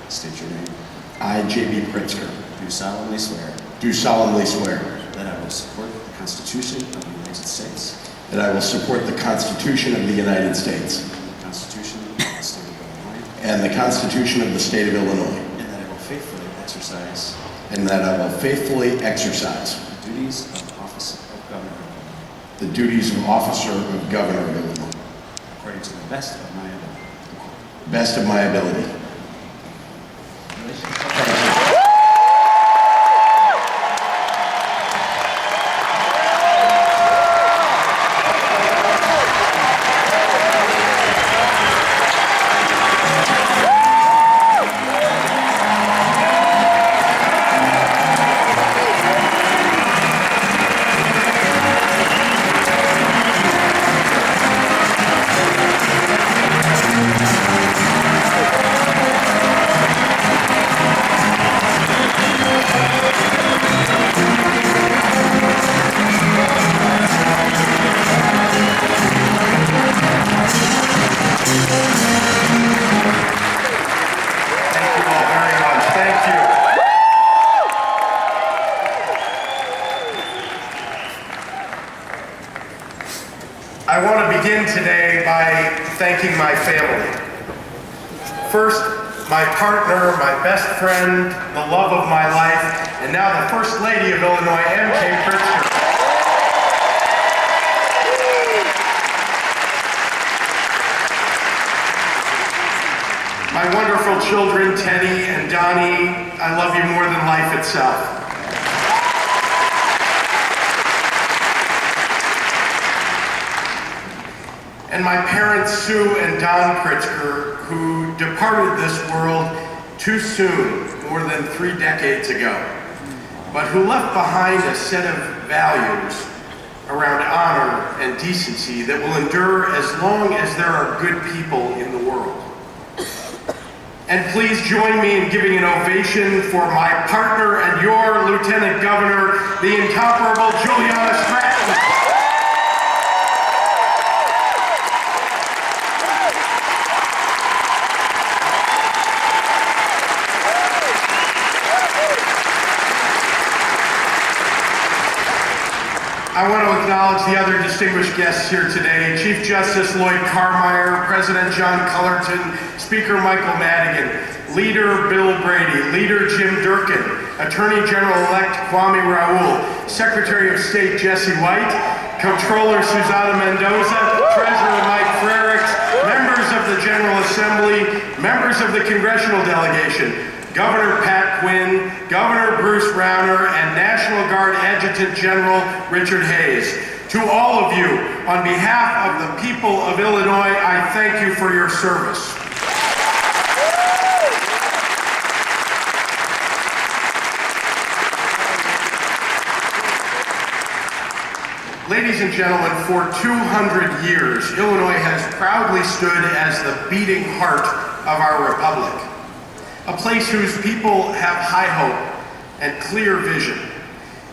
State your name. I, J.B. Pritzker, Do solemnly swear do solemnly swear that I will support the Constitution of the United States, that I will support the Constitution of the United States the Constitution of the State of Illinois, and the Constitution of the State of Illinois, and that I will faithfully exercise and that I will faithfully exercise the duties of the office of Governor of Illinois the duties of Officer of Governor of Illinois, according to the best of my ability. best of my ability. I want to begin today by thanking my family. First, my partner, my best friend, the love of my life, and now the First Lady of Illinois, M.K. Pritzker. My wonderful children, Teddy and Donnie, I love you more than life itself. And my parents, Sue and Don Pritzker, who departed this world too soon, more than 3 decades ago, but who left behind a set of values around honor and decency that will endure as long as there are good people in the world. And please join me in giving an ovation for my partner and your Lieutenant Governor, the incomparable Juliana Stratton. I want to acknowledge the other distinguished guests here today: Chief Justice Lloyd Carmeier, President John Cullerton, Speaker Michael Madigan, Leader Bill Brady, Leader Jim Durkin, Attorney General-elect Kwame Raoul, Secretary of State Jesse White, Comptroller Susana Mendoza, Treasurer Mike Frericks, members of the General Assembly, members of the Congressional Delegation, Governor Pat Quinn, Governor Bruce Rauner, and National Guard Adjutant General Richard Hayes. To all of you, on behalf of the people of Illinois, I thank you for your service. Ladies and gentlemen, for 200 years, Illinois has proudly stood as the beating heart of our republic. A place whose people have high hope and clear vision.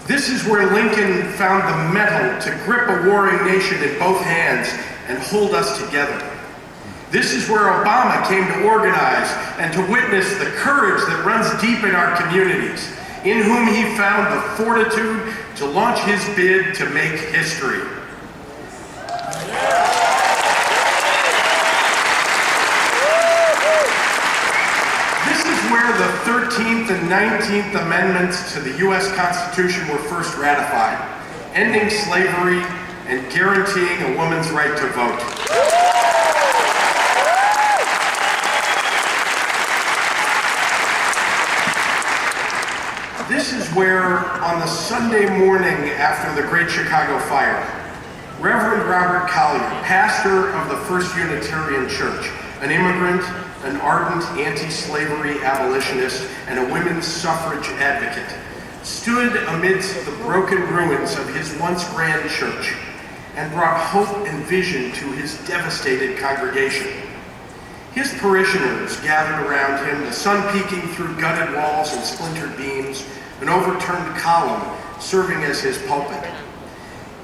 This is where Lincoln found the mettle to grip a warring nation in both hands and hold us together. This is where Obama came to organize and to witness the courage that runs deep in our communities, in whom he found the fortitude to launch his bid to make history. Where the 13th and 19th Amendments to the U.S. Constitution were first ratified, ending slavery and guaranteeing a woman's right to vote. This is where, on the Sunday morning after the Great Chicago Fire, Reverend Robert Collier, pastor of the First Unitarian Church, an immigrant, an ardent anti-slavery abolitionist, and a women's suffrage advocate, stood amidst the broken ruins of his once grand church and brought hope and vision to his devastated congregation. His parishioners gathered around him, the sun peeking through gutted walls and splintered beams, an overturned column serving as his pulpit.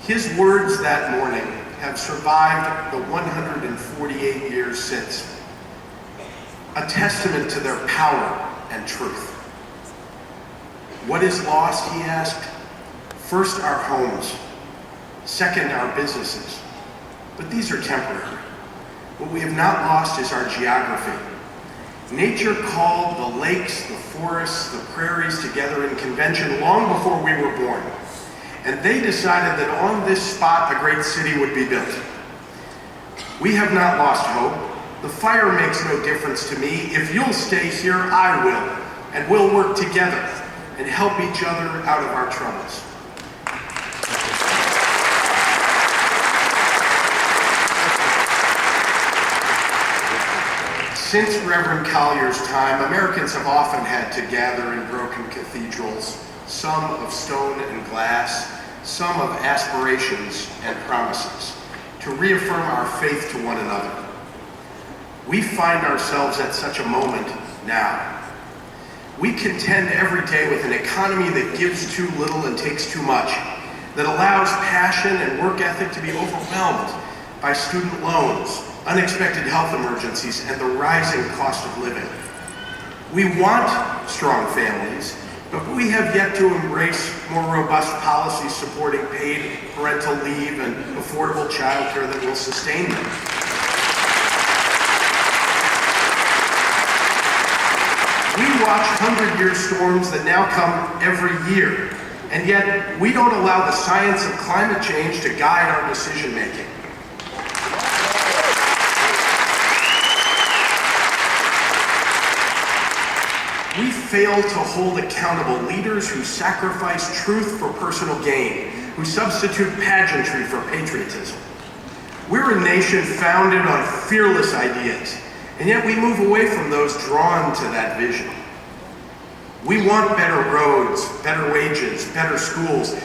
His words that morning have survived the 148 years since. a testament to their power and truth. What is lost, he asked? First, our homes. Second, our businesses. But these are temporary. What we have not lost is our geography. Nature called the lakes, the forests, the prairies together in convention long before we were born. And they decided that on this spot a great city would be built. We have not lost hope. The fire makes no difference to me. If you'll stay here, I will. And we'll work together and help each other out of our troubles. Since Reverend Collier's time, Americans have often had to gather in broken cathedrals, some of stone and glass, some of aspirations and promises, to reaffirm our faith to one another. We find ourselves at such a moment now. We contend every day with an economy that gives too little and takes too much, that allows passion and work ethic to be overwhelmed by student loans, unexpected health emergencies, and the rising cost of living. We want strong families, but we have yet to embrace more robust policies supporting paid parental leave and affordable childcare that will sustain them. We watch 100-year storms that now come every year, and yet we don't allow the science of climate change to guide our decision-making. We fail to hold accountable leaders who sacrifice truth for personal gain, who substitute pageantry for patriotism. We're a nation founded on fearless ideas, and yet we move away from those drawn to that vision. We want better roads, better wages, better schools,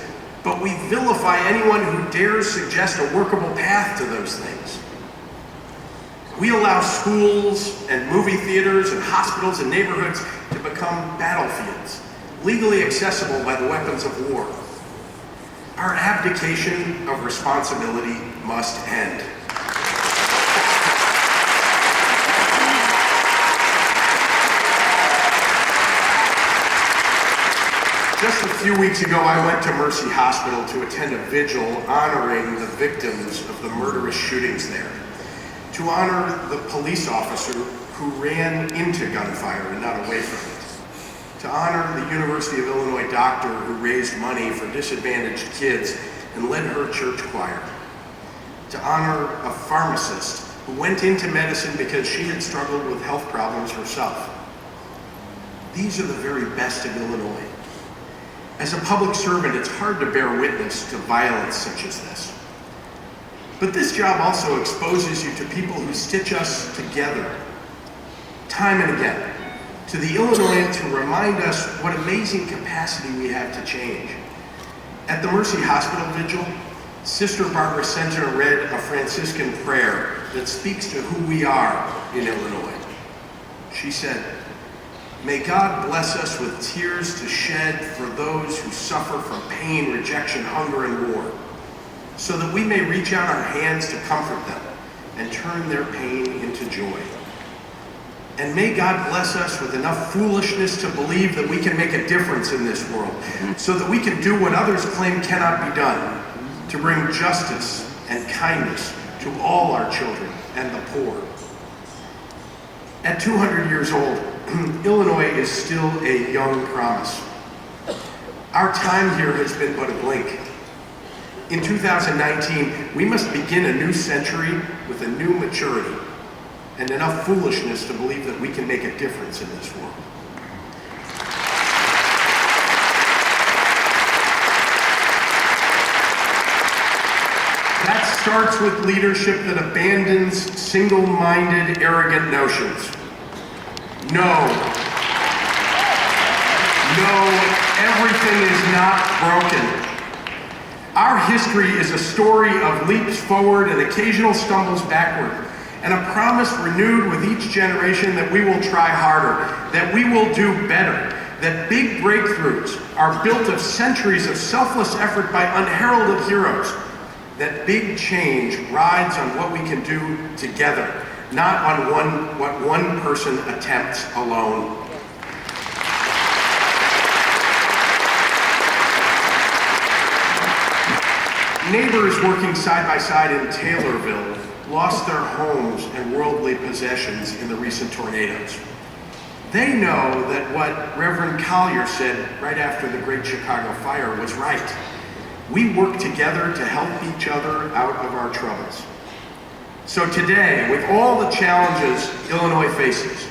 but we vilify anyone who dares suggest a workable path to those things. We allow schools and movie theaters and hospitals and neighborhoods to become battlefields, legally accessible by the weapons of war. Our abdication of responsibility must end. Just a few weeks ago, I went to Mercy Hospital to attend a vigil honoring the victims of the murderous shootings there, to honor the police officer who ran into gunfire and not away from it, to honor the University of Illinois doctor who raised money for disadvantaged kids and led her church choir, to honor a pharmacist who went into medicine because she had struggled with health problems herself. These are the very best of Illinois. As a public servant, it's hard to bear witness to violence such as this. But this job also exposes you to people who stitch us together, time and again, to the Illinoisan to remind us what amazing capacity we have to change. At the Mercy Hospital Vigil, Sister Barbara Center read a Franciscan prayer that speaks to who we are in Illinois. She said, "May God bless us with tears to shed for those who suffer from pain, rejection, hunger, and war, so that we may reach out our hands to comfort them and turn their pain into joy. And may God bless us with enough foolishness to believe that we can make a difference in this world, so that we can do what others claim cannot be done, to bring justice and kindness to all our children and the poor." At 200 years old, Illinois is still a young promise. Our time here has been but a blink. In 2019, we must begin a new century with a new maturity and enough foolishness to believe that we can make a difference in this world. That starts with leadership that abandons single-minded, arrogant notions. No, everything is not broken. Our history is a story of leaps forward and occasional stumbles backward, and a promise renewed with each generation that we will try harder, that we will do better, that big breakthroughs are built of centuries of selfless effort by unheralded heroes, that big change rides on what we can do together, not on what one person attempts alone. Neighbors working side by side in Taylorville lost their homes and worldly possessions in the recent tornadoes. They know that what Reverend Collier said right after the Great Chicago Fire was right. We work together to help each other out of our troubles. So today, with all the challenges Illinois faces,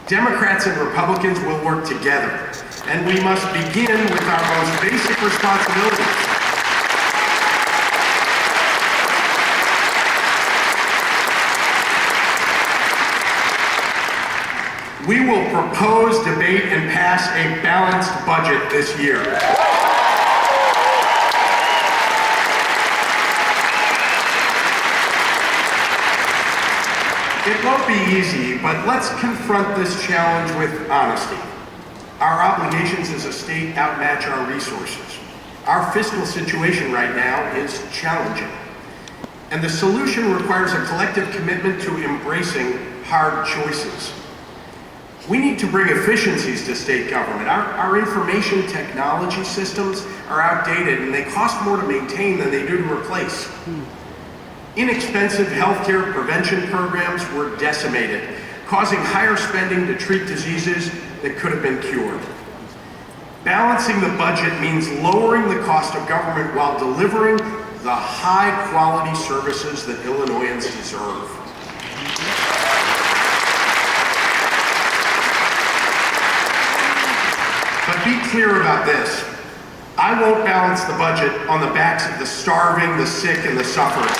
Democrats and Republicans will work together, and we must begin with our most basic responsibilities. We will propose, debate, and pass a balanced budget this year. It won't be easy, but let's confront this challenge with honesty. Our obligations as a state outmatch our resources. Our fiscal situation right now is challenging. And the solution requires a collective commitment to embracing hard choices. We need to bring efficiencies to state government. Our information technology systems are outdated and they cost more to maintain than they do to replace. Inexpensive healthcare prevention programs were decimated, causing higher spending to treat diseases that could have been cured. Balancing the budget means lowering the cost of government while delivering the high-quality services that Illinoisans deserve. But be clear about this. I won't balance the budget on the backs of the starving, the sick, and the suffering.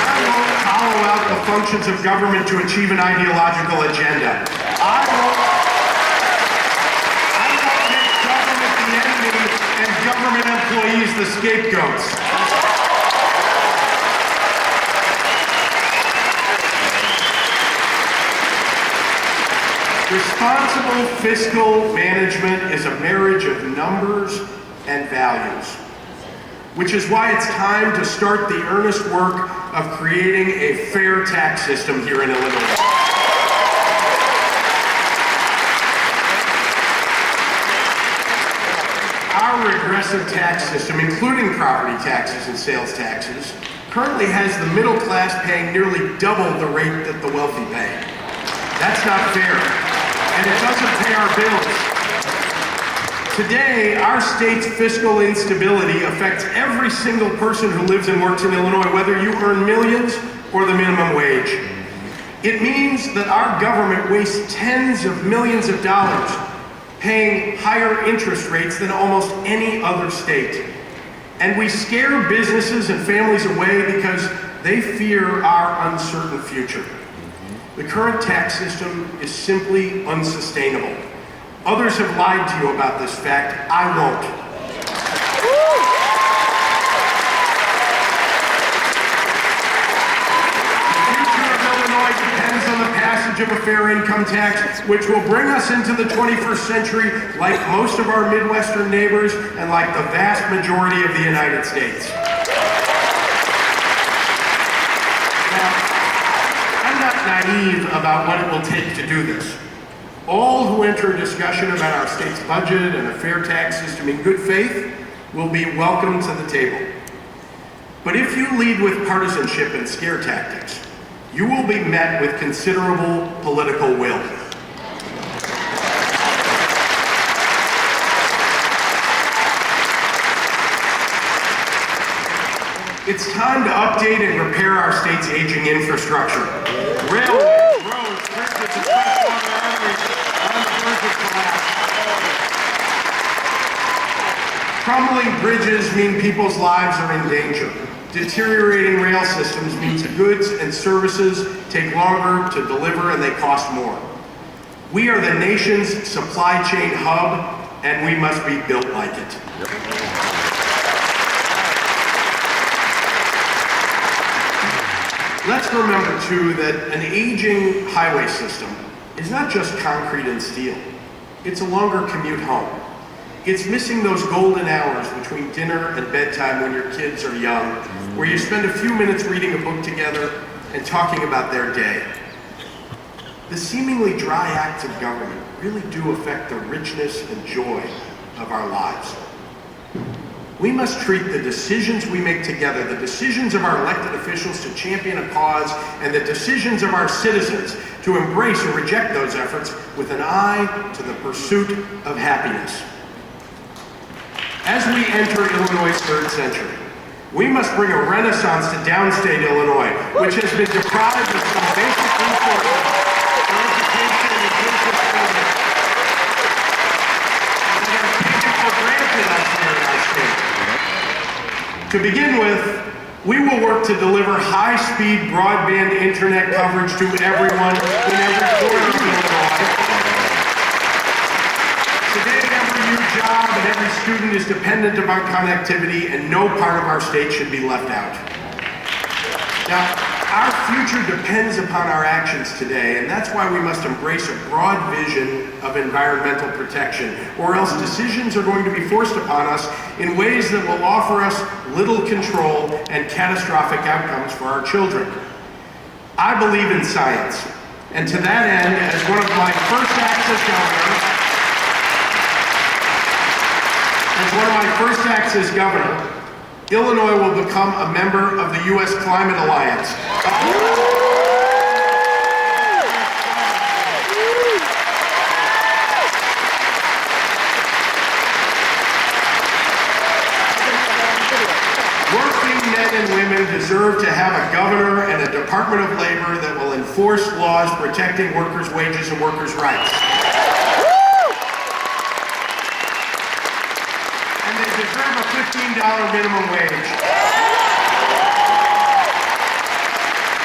I won't hollow out the functions of government to achieve an ideological agenda. I won't make government the enemy and government employees the scapegoats. Responsible fiscal management is a marriage of numbers and values, which is why it's time to start the earnest work of creating a fair tax system here in Illinois. Our regressive tax system, including property taxes and sales taxes, currently has the middle class paying nearly double the rate that the wealthy pay. That's not fair. And it doesn't pay our bills. Today, our state's fiscal instability affects every single person who lives and works in Illinois, whether you earn millions or the minimum wage. It means that our government wastes tens of millions of dollars paying higher interest rates than almost any other state. And we scare businesses and families away because they fear our uncertain future. The current tax system is simply unsustainable. Others have lied to you about this fact. I won't. The future of Illinois depends on the passage of a fair income tax, which will bring us into the 21st century like most of our Midwestern neighbors and like the vast majority of the United States. Naive about what it will take to do this. All who enter a discussion about our state's budget and a fair tax system in good faith will be welcome to the table. But if you lead with partisanship and scare tactics, you will be met with considerable political will. It's time to update and repair our state's aging infrastructure. Railways, roads, bridges, and freshwater arteries are on the verge of collapse. Crumbling bridges mean people's lives are in danger. Deteriorating rail systems means goods and services take longer to deliver and they cost more. We are the nation's supply chain hub, and we must be built like it. Let's remember, too, that an aging highway system is not just concrete and steel. It's a longer commute home. It's missing those golden hours between dinner and bedtime when your kids are young, where you spend a few minutes reading a book together and talking about their day. The seemingly dry acts of government really do affect the richness and joy of our lives. We must treat the decisions we make together, the decisions of our elected officials to champion a cause, and the decisions of our citizens to embrace or reject those efforts with an eye to the pursuit of happiness. As we enter Illinois' third century, we must bring a renaissance to downstate Illinois, which has been deprived of some basic resources for education and inclusive schooling that are taken for granted elsewhere in our state. To begin with, we will work to deliver high-speed broadband internet coverage to everyone in every corner of Illinois. Today, every new job and every student is dependent upon connectivity, and no part of our state should be left out. Now, our future depends upon our actions today, and that's why we must embrace a broad vision of environmental protection, or else decisions are going to be forced upon us in ways that will offer us little control and catastrophic outcomes for our children. I believe in science, and to that end, as one of my first acts as governor, Illinois will become a member of the U.S. Climate Alliance. Working men and women deserve to have a governor and a Department of Labor that will enforce laws protecting workers' wages and workers' rights. Deserve a $15 minimum wage.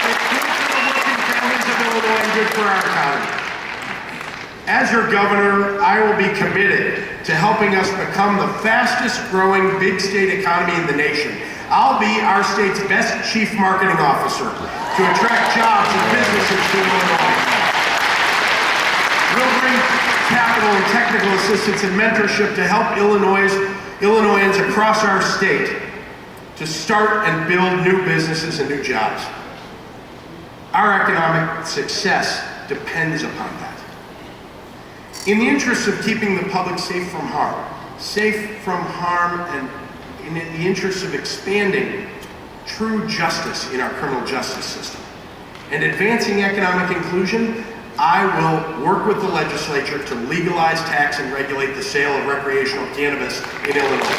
It's good for the working families of Illinois and good for our economy. As your governor, I will be committed to helping us become the fastest growing big state economy in the nation. I'll be our state's best chief marketing officer to attract jobs and businesses to Illinois. We'll bring capital and technical assistance and mentorship to help Illinoisans across our state to start and build new businesses and new jobs. Our economic success depends upon that. In the interest of keeping the public safe from harm, and in the interest of expanding true justice in our criminal justice system and advancing economic inclusion, I will work with the legislature to legalize, tax, and regulate the sale of recreational cannabis in Illinois.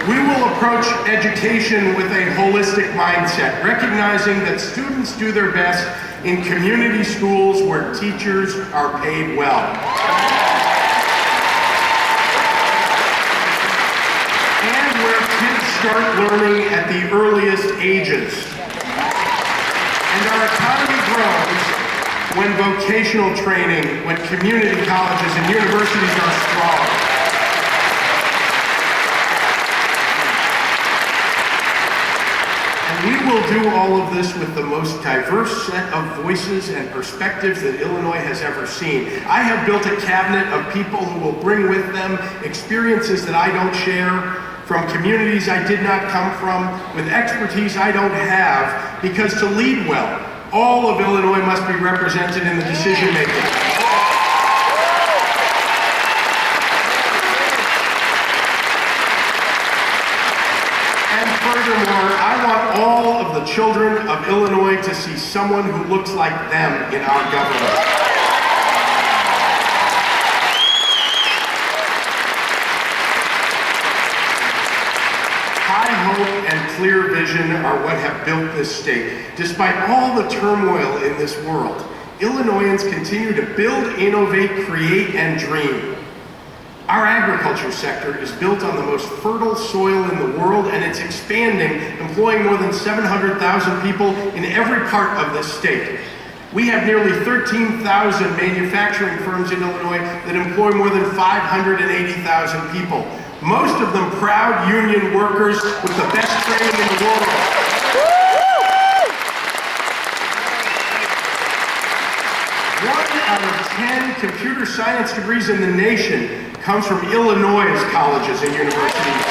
We will approach education with a holistic mindset, recognizing that students do their best in community schools where teachers are paid well. Where kids start learning at the earliest ages. And our economy grows when vocational training, when community colleges and universities are strong. And we will do all of this with the most diverse set of voices and perspectives that Illinois has ever seen. I have built a cabinet of people who will bring with them experiences that I don't share, from communities I did not come from, with expertise I don't have, because to lead well, all of Illinois must be represented in the decision making. And furthermore, I want all of the children of Illinois to see someone who looks like them in our government. High hope and clear vision are what have built this state. Despite all the turmoil in this world, Illinoisans continue to build, innovate, create, and dream. Our agriculture sector is built on the most fertile soil in the world, and it's expanding, employing more than 700,000 people in every part of this state. We have nearly 13,000 manufacturing firms in Illinois that employ more than 580,000 people. most of them proud union workers with the best training in the world. One out of 10 computer science degrees in the nation comes from Illinois' colleges and universities.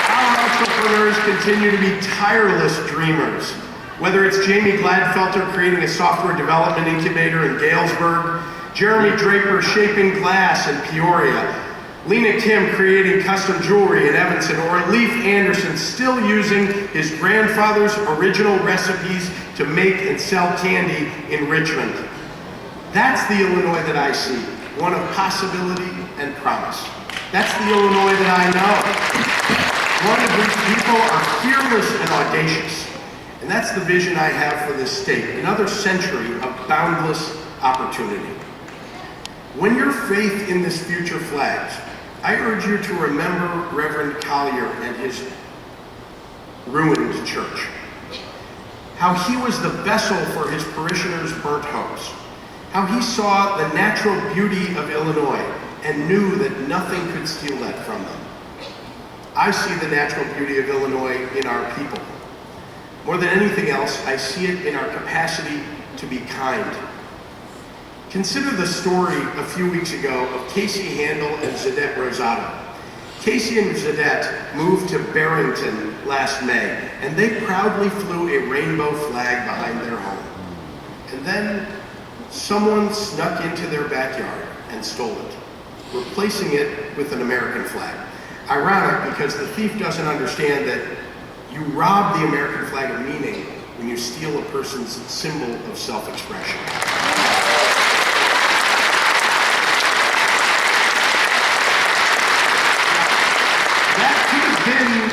Our entrepreneurs continue to be tireless dreamers. Whether it's Jamie Gladfelter creating a software development incubator in Galesburg, Jeremy Draper shaping glass in Peoria, Lena Kim creating custom jewelry in Evanston, or Leif Anderson still using his grandfather's original recipes to make and sell candy in Richmond. That's the Illinois that I see, one of possibility and promise. That's the Illinois that I know, one of whose people are fearless and audacious. And that's the vision I have for this state, another century of boundless opportunity. When your faith in this future flags, I urge you to remember Reverend Collier and his ruined church. How he was the vessel for his parishioners' burnt hopes. How he saw the natural beauty of Illinois and knew that nothing could steal that from them. I see the natural beauty of Illinois in our people. More than anything else, I see it in our capacity to be kind. Consider the story a few weeks ago of Casey Handel and Zadette Rosado. Casey and Zadette moved to Barrington last May, and they proudly flew a rainbow flag behind their home. And then someone snuck into their backyard and stole it, replacing it with an American flag. Ironic, because the thief doesn't understand that you rob the American flag of meaning when you steal a person's symbol of self-expression.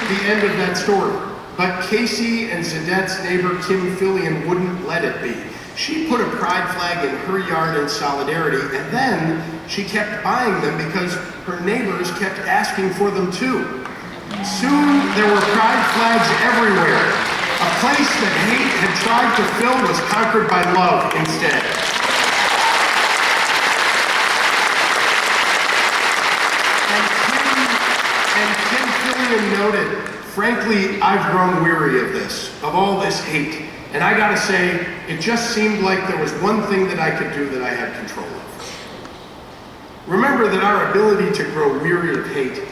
The end of that story. But Casey and Zadette's neighbor Kim Fillion wouldn't let it be. She put a pride flag in her yard in solidarity, and then she kept buying them because her neighbors kept asking for them too. Soon there were pride flags everywhere. A place that hate had tried to fill was conquered by love instead. Kim Fillion noted, frankly, I've grown weary of this, of all this hate. And I gotta say, it just seemed like there was one thing that I could do that I had control of. Remember that our ability to grow weary of hate